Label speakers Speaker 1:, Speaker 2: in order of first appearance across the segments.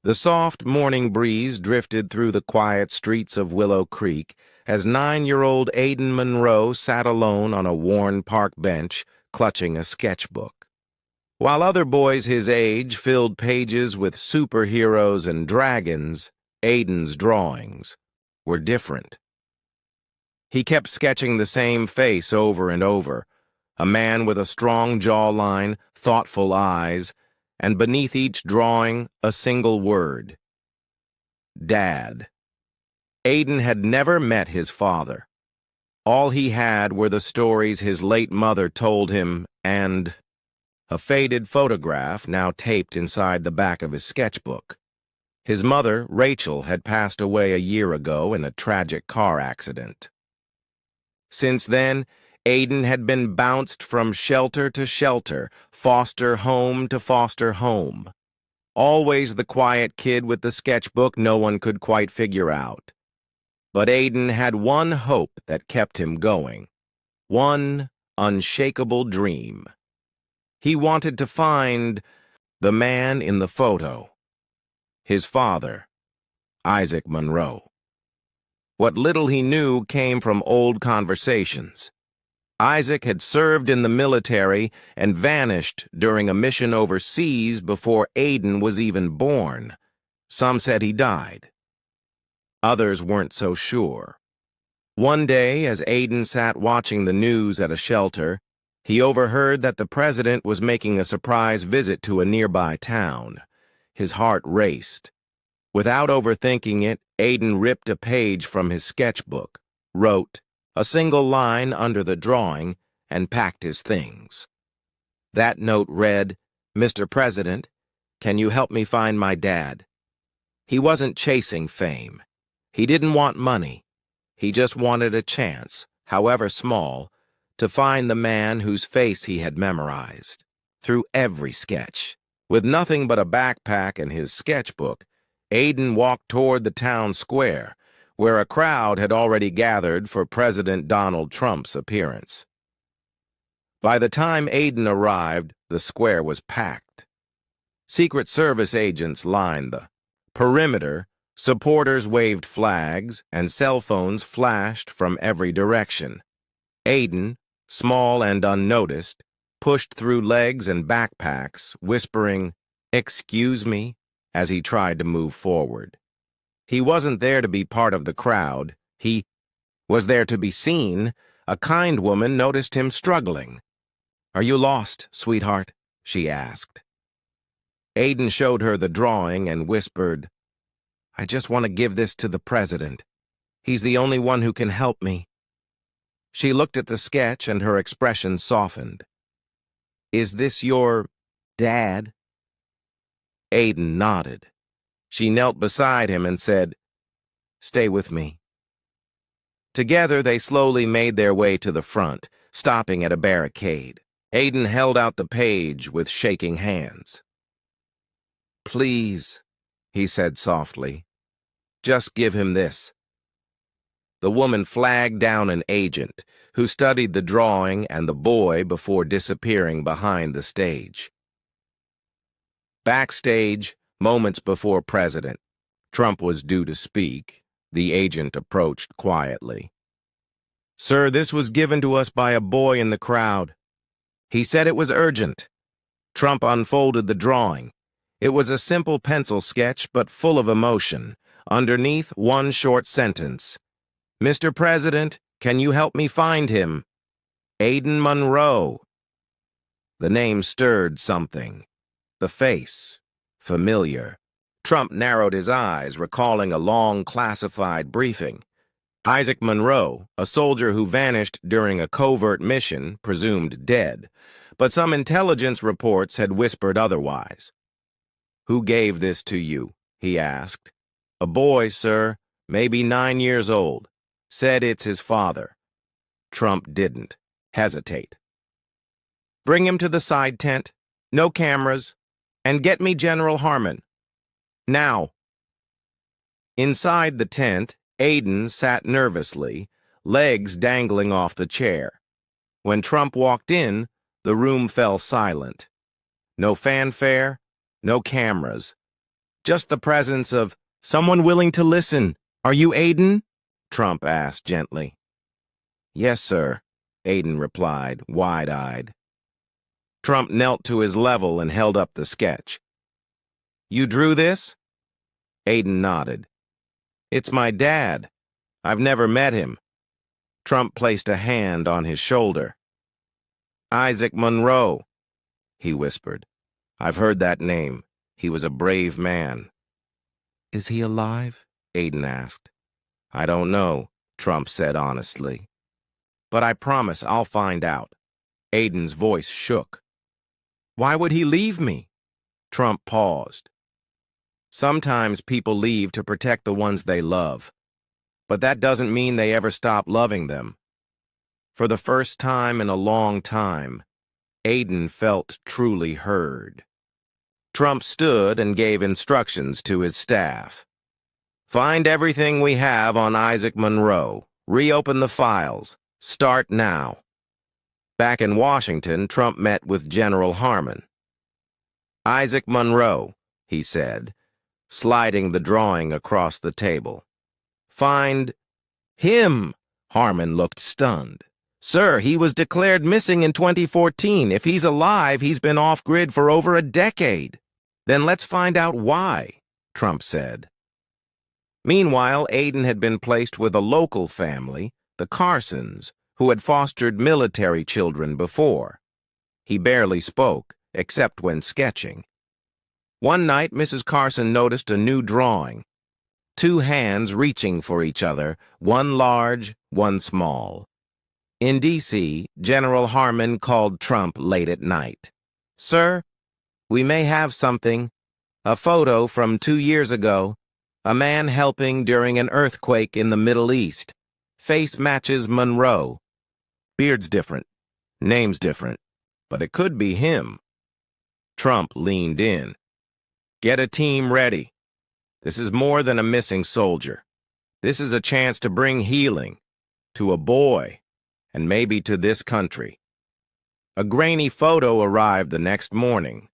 Speaker 1: The soft morning breeze drifted through the quiet streets of Willow Creek as 9-year-old Aiden Monroe sat alone on a worn park bench, clutching a sketchbook. While other boys his age filled pages with superheroes and dragons, Aiden's drawings were different. He kept sketching the same face over and over, a man with a strong jawline, thoughtful eyes, and beneath each drawing, a single word: Dad. Aiden had never met his father. All he had were the stories his late mother told him and a faded photograph now taped inside the back of his sketchbook. His mother, Rachel, had passed away a year ago in a tragic car accident. Since then, Aiden had been bounced from shelter to shelter, foster home to foster home. Always the quiet kid with the sketchbook no one could quite figure out. But Aiden had one hope that kept him going, one unshakable dream. He wanted to find the man in the photo, his father, Isaac Monroe. What little he knew came from old conversations. Isaac had served in the military and vanished during a mission overseas before Aiden was even born. Some said he died. Others weren't so sure. One day, as Aiden sat watching the news at a shelter, he overheard that the president was making a surprise visit to a nearby town. His heart raced. Without overthinking it, Aiden ripped a page from his sketchbook, wrote a single line under the drawing, and packed his things. That note read, "Mr. President, can you help me find my dad?" He wasn't chasing fame. He didn't want money. He just wanted a chance, however small, to find the man whose face he had memorized. Through every sketch, with nothing but a backpack and his sketchbook, Aiden walked toward the town square, where a crowd had already gathered for President Donald Trump's appearance. By the time Aiden arrived, the square was packed. Secret Service agents lined the perimeter, supporters waved flags, and cell phones flashed from every direction. Aiden, small and unnoticed, pushed through legs and backpacks, whispering, "Excuse me," as he tried to move forward. He wasn't there to be part of the crowd. He was there to be seen. A kind woman noticed him struggling. "Are you lost, sweetheart?" she asked. Aiden showed her the drawing and whispered, "I just want to give this to the president. He's the only one who can help me." She looked at the sketch and her expression softened. "Is this your dad?" Aiden nodded. She knelt beside him and said, "Stay with me." Together they slowly made their way to the front, stopping at a barricade. Aiden held out the page with shaking hands. "Please," he said softly, "just give him this." The woman flagged down an agent, who studied the drawing and the boy before disappearing behind the stage. Backstage, moments before President Trump was due to speak, the agent approached quietly. "Sir, this was given to us by a boy in the crowd. He said it was urgent." Trump unfolded the drawing. It was a simple pencil sketch, but full of emotion. Underneath, one short sentence: "Mr. President, can you help me find him? Aiden Monroe." The name stirred something. The face, familiar. Trump narrowed his eyes, recalling a long classified briefing. Isaac Monroe, a soldier who vanished during a covert mission, presumed dead, but some intelligence reports had whispered otherwise. "Who gave this to you?" he asked. "A boy, sir, maybe 9 years old. Said it's his father." Trump didn't hesitate. "Bring him to the side tent. No cameras. And get me General Harmon. Now." Inside the tent, Aiden sat nervously, legs dangling off the chair. When Trump walked in, the room fell silent. No fanfare, no cameras. Just the presence of someone willing to listen. Are you Aiden? Trump asked gently. Yes, sir, Aiden replied, wide-eyed. Trump knelt to his level and held up the sketch. You drew this? Aiden nodded. It's my dad. I've never met him. Trump placed a hand on his shoulder. Isaac Monroe, he whispered. I've heard that name. He was a brave man. Is he alive? Aiden asked. I don't know, Trump said honestly. But I promise I'll find out. Aiden's voice shook. Why would he leave me? Trump paused. Sometimes people leave to protect the ones they love. But that doesn't mean they ever stop loving them. For the first time in a long time, Aiden felt truly heard. Trump stood and gave instructions to his staff. Find everything we have on Isaac Monroe. Reopen the files. Start now. Back in Washington, Trump met with General Harmon. Isaac Monroe, he said, sliding the drawing across the table. Find him. Harmon looked stunned. Sir, he was declared missing in 2014. If he's alive, he's been off-grid for over a decade. Then let's find out why, Trump said. Meanwhile, Aiden had been placed with a local family, the Carsons, who had fostered military children before. He barely spoke, except when sketching. One night, Mrs. Carson noticed a new drawing. Two hands reaching for each other, one large, one small. In D.C., General Harmon called Trump late at night. Sir, we may have something. A photo from 2 years ago. A man helping during an earthquake in the Middle East. Face matches Monroe. Beard's different. Name's different. But it could be him. Trump leaned in. Get a team ready. This is more than a missing soldier. This is a chance to bring healing to a boy, and maybe to this country. A grainy photo arrived the next morning.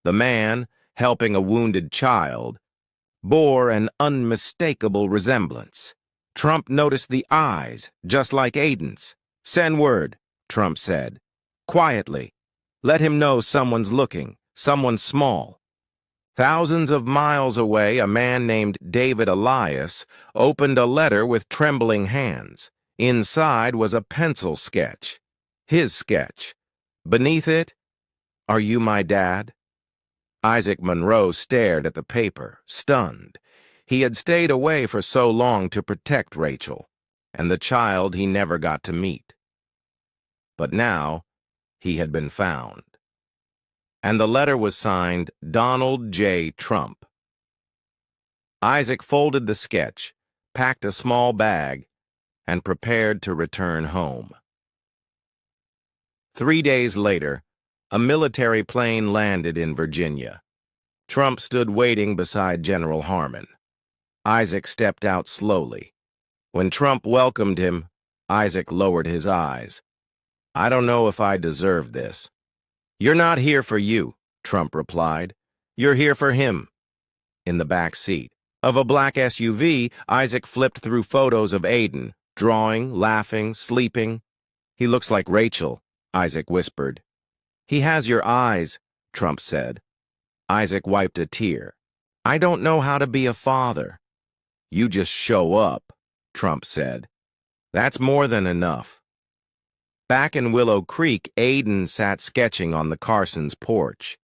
Speaker 1: The man, helping a wounded child, bore an unmistakable resemblance. Trump noticed the eyes, just like Aiden's. Send word, Trump said. Quietly. Let him know someone's looking, someone small. Thousands of miles away, a man named David Elias opened a letter with trembling hands. Inside was a pencil sketch. His sketch. Beneath it, Are you my dad? Isaac Monroe stared at the paper, stunned. He had stayed away for so long to protect Rachel, and the child he never got to meet. But now, he had been found. And the letter was signed Donald J. Trump. Isaac folded the sketch, packed a small bag, and prepared to return home. 3 days later, a military plane landed in Virginia. Trump stood waiting beside General Harmon. Isaac stepped out slowly. When Trump welcomed him, Isaac lowered his eyes. I don't know if I deserve this. You're not here for you, Trump replied. You're here for him. In the back seat of a black SUV, Isaac flipped through photos of Aiden, drawing, laughing, sleeping. He looks like Rachel, Isaac whispered. He has your eyes, Trump said. Isaac wiped a tear. I don't know how to be a father. You just show up, Trump said. That's more than enough. Back in Willow Creek, Aiden sat sketching on the Carsons' porch.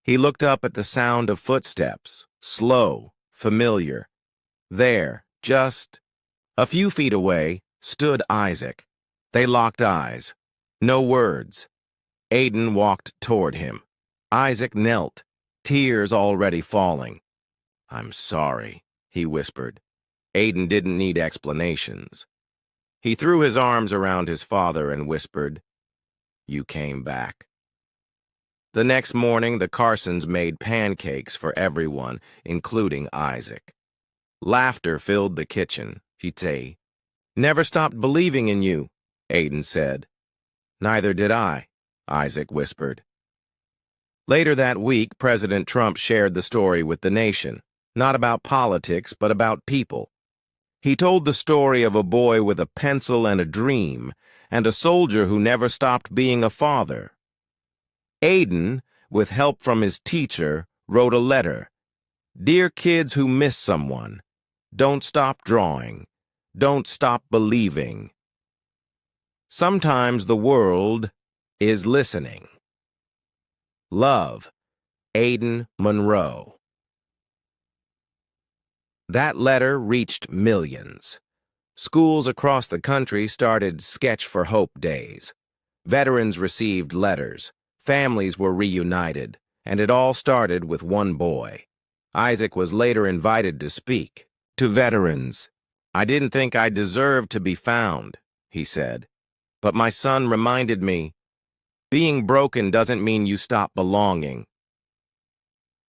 Speaker 1: He looked up at the sound of footsteps, slow, familiar. There, just a few feet away, stood Isaac. They locked eyes. No words. Aiden walked toward him. Isaac knelt, tears already falling. I'm sorry, he whispered. Aiden didn't need explanations. He threw his arms around his father and whispered, You came back. The next morning, the Carsons made pancakes for everyone, including Isaac. Laughter filled the kitchen, he'd say. Never stopped believing in you, Aiden said. Neither did I, Isaac whispered. Later that week, President Trump shared the story with the nation. Not about politics, but about people. He told the story of a boy with a pencil and a dream, and a soldier who never stopped being a father. Aiden, with help from his teacher, wrote a letter. Dear kids who miss someone, don't stop drawing. Don't stop believing. Sometimes the world is listening. Love, Aiden Monroe. That letter reached millions. Schools across the country started Sketch for Hope days. Veterans received letters. Families were reunited. And it all started with one boy. Isaac was later invited to speak. To veterans, I didn't think I deserved to be found, he said. But my son reminded me, being broken doesn't mean you stop belonging.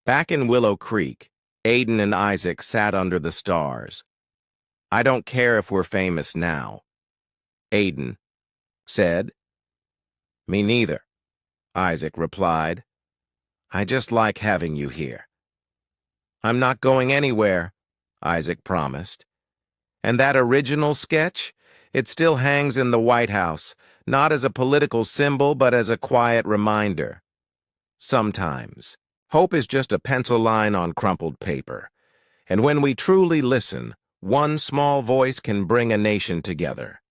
Speaker 1: Back in Willow Creek, Aiden and Isaac sat under the stars. I don't care if we're famous now, Aiden said. Me neither, Isaac replied. I just like having you here. I'm not going anywhere, Isaac promised. And that original sketch? It still hangs in the White House, not as a political symbol, but as a quiet reminder. Sometimes, hope is just a pencil line on crumpled paper. And when we truly listen, one small voice can bring a nation together.